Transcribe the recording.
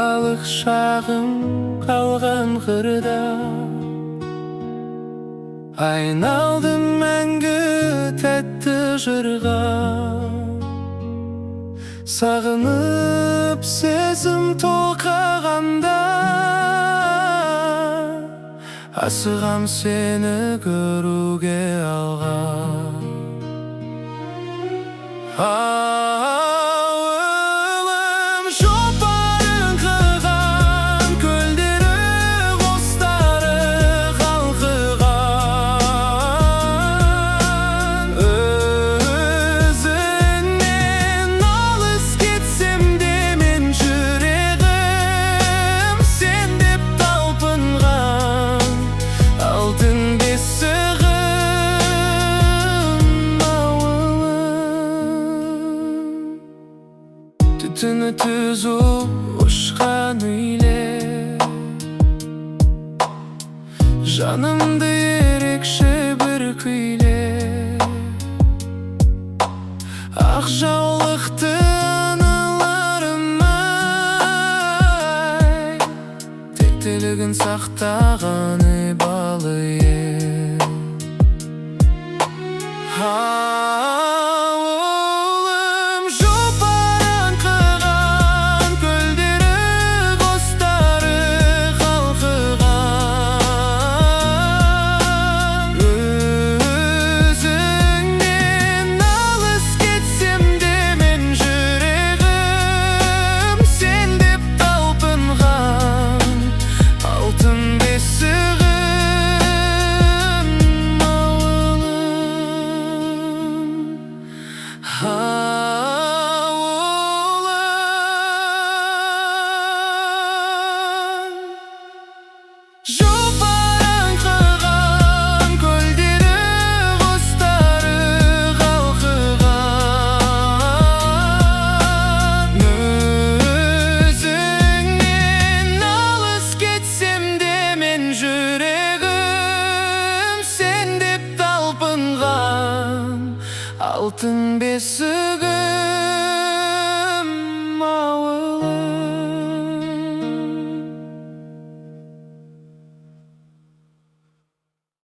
балық шағым қалған қырда. Айналдым мәңгі тәтті жырға, сағынып сезім толқығанда. Асығам сені көруге алға. Ауылым шопарын қыған, көлдері қостары қалқыған. Өзіңнен алыс кетсем де мен жүрегім сен деп талпынған. Алтын бесігім ауылым. Түтіні түзу ұшқан үйлер, жанымды ерекше бір күйлер. Ақ жаулықты аналарым-ай, тектілігін сақтаған ибалы ел. Ауылым жопарын қыған, көлдері қостары қалқыған. Өзіңнен алыс кетсем де мен жүрегім сен деп талпынған. Алтын бесігім ауылым. Жопарын қыған, көлдері қостары қалқыған. Өзіңнен алыс кетсем де мен жүрегім сен деп талпынған. Алтын бесігім